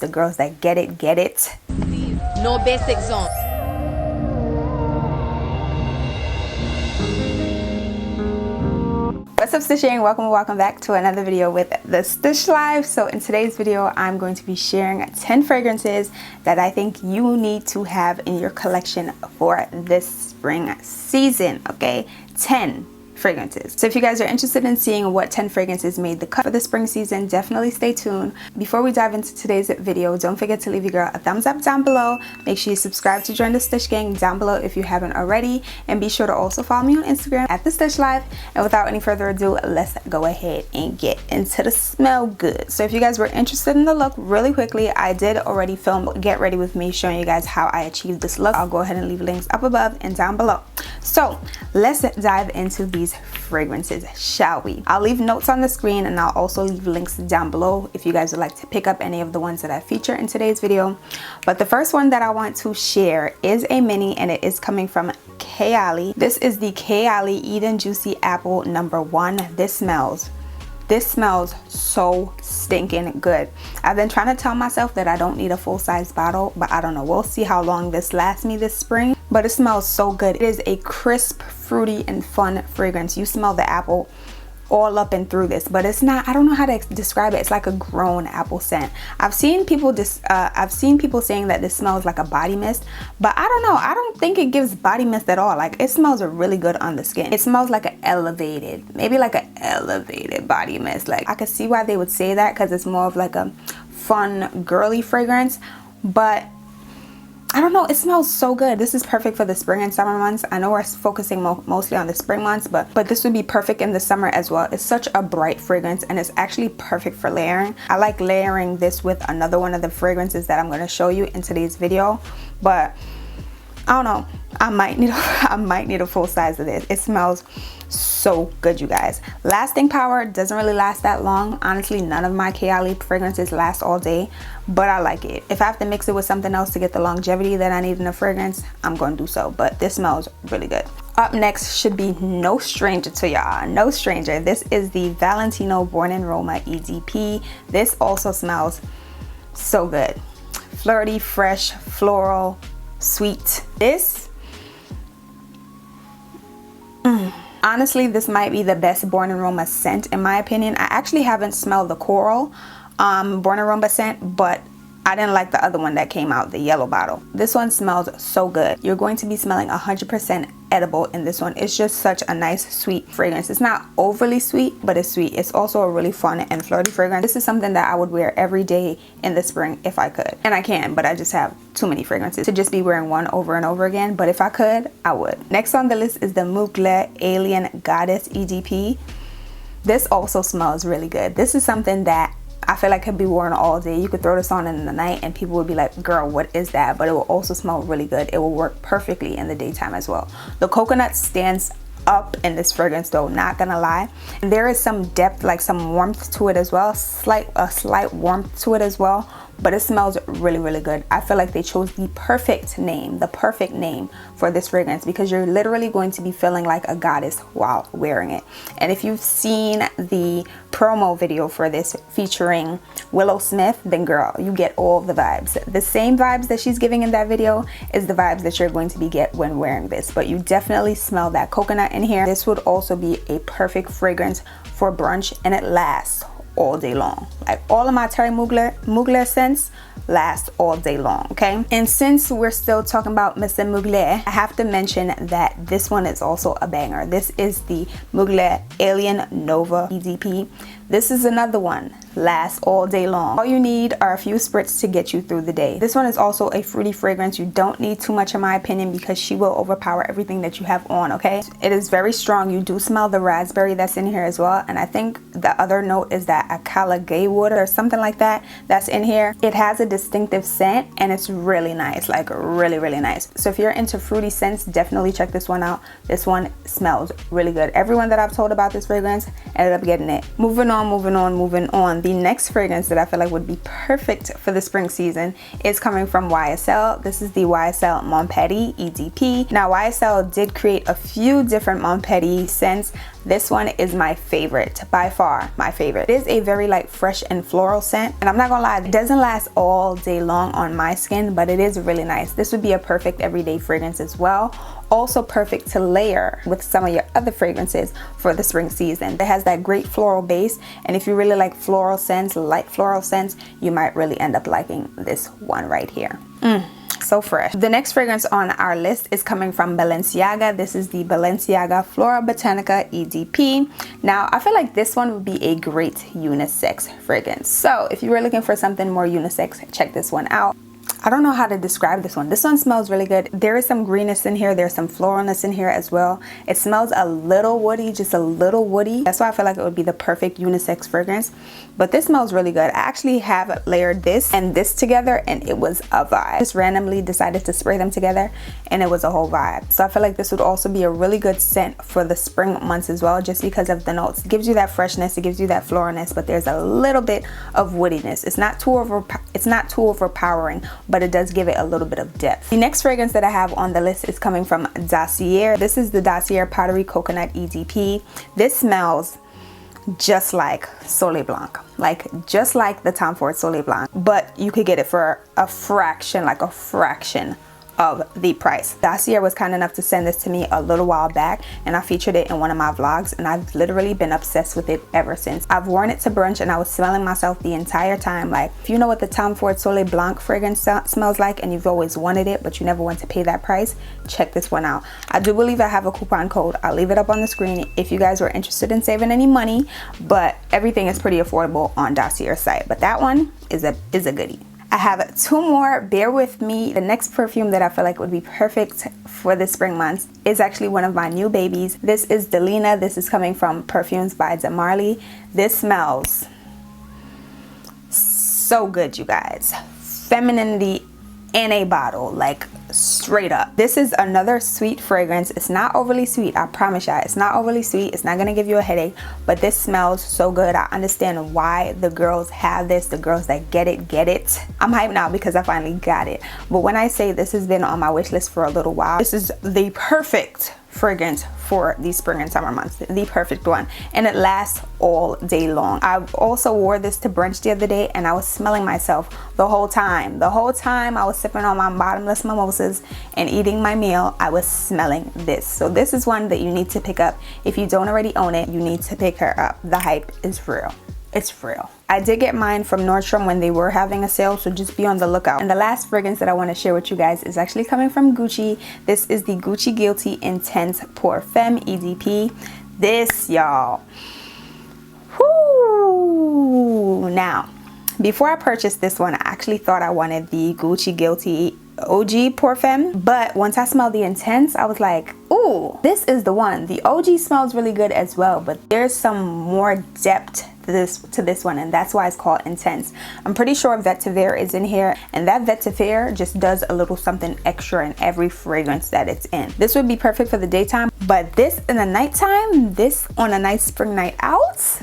The girls that get it, get it. No basic zone. What's up, Stush and welcome back to another video with the Stush Life. So in today's video, I'm going to be sharing 10 fragrances that I think you need to have in your collection for this spring season. Okay, 10 fragrances. So if you guys are interested in seeing what 10 fragrances made the cut for the spring season, definitely stay tuned. Before we dive into today's video, don't forget to leave your girl a thumbs up down below. Make sure you subscribe to join the Stush gang down below if you haven't already, and be sure to also follow me on Instagram at the Stush Life. And without any further ado, let's go ahead and get into the smell good. So if you guys were interested in the look, really quickly, I did already film Get Ready With Me showing you guys how I achieved this look. I'll go ahead and leave links up above and down below. So let's dive into these fragrances, shall we? I'll leave notes on the screen, and I'll also leave links down below if you guys would like to pick up any of the ones that I feature in today's video. But the first one that I want to share is a mini, and it is coming from Kayali. This is the Kayali Eden Juicy Apple #1. This smells so stinking good. I've been trying to tell myself that I don't need a full-size bottle, but I don't know. We'll see how long this lasts me this spring. But it smells so good. It is a crisp, fruity, and fun fragrance. You smell the apple all up and through this, but it's not, I don't know how to describe it. It's like a grown apple scent. I've seen people saying that this smells like a body mist, but I don't know. I don't think it gives body mist at all. Like, it smells really good on the skin. It smells like maybe like an elevated body mist. Like, I could see why they would say that, because it's more of like a fun, girly fragrance, but I don't know, it smells so good. This is perfect for the spring and summer months. I know we're focusing mostly on the spring months, but this would be perfect in the summer as well. It's such a bright fragrance, and it's actually perfect for layering. I like layering this with another one of the fragrances that I'm going to show you in today's video, but I don't know, I might need a full size of this. It smells so good, you guys. Lasting power doesn't really last that long. Honestly, none of my Kayali fragrances last all day, but I like it. If I have to mix it with something else to get the longevity that I need in a fragrance, I'm going to do so, but this smells really good. Up next should be no stranger to y'all. No stranger. This is the Valentino Born in Roma EDP. This also smells so good. Flirty, fresh, floral, sweet. Honestly, this might be the best Born in Roma scent in my opinion. I actually haven't smelled the coral Born in Roma scent, but I didn't like the other one that came out, the yellow bottle. This one smells so good. You're going to be smelling 100% edible in this one. It's just such a nice, sweet fragrance. It's not overly sweet, but it's sweet. It's also a really fun and flirty fragrance. This is something that I would wear every day in the spring if I could. And I can, but I just have too many fragrances to just be wearing one over and over again. But if I could, I would. Next on the list is the Mugler Alien Goddess EDP. This also smells really good. This is something that I feel like could be worn all day. You could throw this on in the night and people would be like, girl, what is that? But it will also smell really good. It will work perfectly in the daytime as well. The coconut stands up in this fragrance though, not gonna lie. And there is some depth, like some warmth to it as well, a slight warmth to it as well, but it smells really, really good. I feel like they chose the perfect name for this fragrance, because you're literally going to be feeling like a goddess while wearing it. And if you've seen the promo video for this featuring Willow Smith, then girl, you get all the vibes. The same vibes that she's giving in that video is the vibes that you're going to get when wearing this, but you definitely smell that coconut in here. This would also be a perfect fragrance for brunch, and it lasts all day long. Like, all of my Terry Mugler scents last all day long, okay? And since we're still talking about Mr. Mugler, I have to mention that this one is also a banger. This is the Mugler Alien Nova EDP. This is another one, lasts all day long. All you need are a few spritz to get you through the day. This one is also a fruity fragrance. You don't need too much in my opinion, because she will overpower everything that you have on, okay? It is very strong. You do smell the raspberry that's in here as well. And I think the other note is that Akala Gay Wood or something like that that's in here. It has a distinctive scent, and it's really nice, like really, really nice. So if you're into fruity scents, definitely check this one out. This one smells really good. Everyone that I've told about this fragrance ended up getting it. Moving on on. The next fragrance that I feel like would be perfect for the spring season is coming from YSL. This is the YSL Mon Parfum EDP. Now YSL did create a few different Mon Parfum scents. This one is my favorite, by far my favorite. It is a very like fresh and floral scent, and I'm not gonna lie, it doesn't last all day long on my skin, but it is really nice. This would be a perfect everyday fragrance as well. Also perfect to layer with some of your other fragrances for the spring season. It has that great floral base, and if you really like floral scents, light floral scents, you might really end up liking this one right here. So fresh. The next fragrance on our list is coming from Balenciaga. This is the Balenciaga Flora EDP. Now I feel like this one would be a great unisex fragrance. So if you were looking for something more unisex, check this one out. I don't know how to describe this one. This one smells really good. There is some greenness in here. There's some floralness in here as well. It smells a little woody, just a little woody. That's why I feel like it would be the perfect unisex fragrance. But this smells really good. I actually have layered this and this together, and it was a vibe. Just randomly decided to spray them together, and it was a whole vibe. So I feel like this would also be a really good scent for the spring months as well, just because of the notes. It gives you that freshness, it gives you that floralness, but there's a little bit of woodiness. It's not too overpowering, but it does give it a little bit of depth. The next fragrance that I have on the list is coming from Dossier. This is the Dossier Pottery Coconut EDP. This smells just like Soleil Blanc, like just like the Tom Ford Soleil Blanc, but you could get it for a fraction, like a fraction of the price. Dossier was kind enough to send this to me a little while back, and I featured it in one of my vlogs, and I've literally been obsessed with it ever since. I've worn it to brunch, and I was smelling myself the entire time. Like, if you know what the Tom Ford Soleil Blanc fragrance smells like, and you've always wanted it but you never want to pay that price, check this one out. I do believe I have a coupon code. I'll leave it up on the screen if you guys were interested in saving any money, but everything is pretty affordable on Dossier's site. But that one is a goodie. I have two more, bear with me. The next perfume that I feel like would be perfect for the spring months is actually one of my new babies. This is Delina. This is coming from Perfumes by Demarli. This smells so good, you guys. Femininity in a bottle, like straight up. This is another sweet fragrance. It's not overly sweet, I promise y'all. It's not overly sweet. It's not gonna give you a headache, but this smells so good. I understand why the girls have this. The girls that get it, get it. I'm hyped now because I finally got it. But when I say this has been on my wish list for a little while, this is the perfect fragrance for the spring and summer months, the perfect one, and it lasts all day long. I also wore this to brunch the other day, and I was smelling myself the whole time. The whole time I was sipping on my bottomless mimosas and eating my meal, I was smelling this. So this is one that you need to pick up. If you don't already own it, you need to pick her up. The hype is real. It's real. I did get mine from Nordstrom when they were having a sale, so just be on the lookout. And the last fragrance that I want to share with you guys is actually coming from Gucci. This is the Gucci Guilty Intense Perfume EDP. This, y'all, whoo. Now, before I purchased this one, I actually thought I wanted the Gucci Guilty OG Perfume, but once I smelled the Intense, I was like, ooh, this is the one. The OG smells really good as well, but there's some more depth to this one, and that's why it's called Intense. I'm pretty sure Vetiver is in here, and that Vetiver just does a little something extra in every fragrance that it's in. This would be perfect for the daytime, but this in the nighttime, this on a nice spring night out,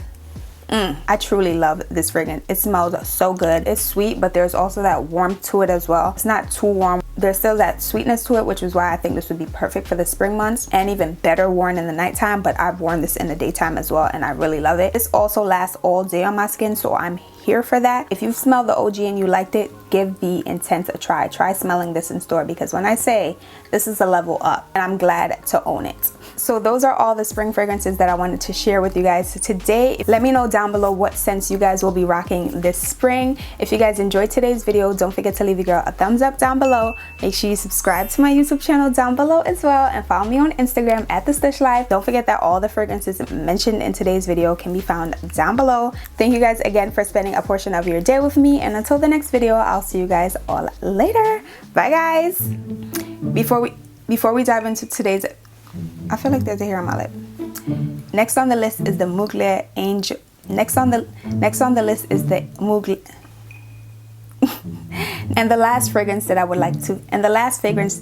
I truly love this fragrance. It smells so good. It's sweet, but there's also that warmth to it as well. It's not too warm. There's still that sweetness to it, which is why I think this would be perfect for the spring months, and even better worn in the nighttime, but I've worn this in the daytime as well, and I really love it. This also lasts all day on my skin, so I'm here for that. If you've smelled the OG and you liked it, give the Intense a try. Try smelling this in store, because when I say this is a level up, and I'm glad to own it. So those are all the spring fragrances that I wanted to share with you guys today. Let me know down below what scents you guys will be rocking this spring. If you guys enjoyed today's video, don't forget to leave your girl a thumbs up down below. Make sure you subscribe to my YouTube channel down below as well, and follow me on Instagram at Stush Life. Don't forget that all the fragrances mentioned in today's video can be found down below. Thank you guys again for spending a portion of your day with me, and until the next video, I'll see you guys all later. Bye guys. Before we dive into today's, I feel like there's a hair on my lip. Next on the list is the Mugler Angel. Next on the list is the Mugler. And the last fragrance that I would like to, and the last fragrance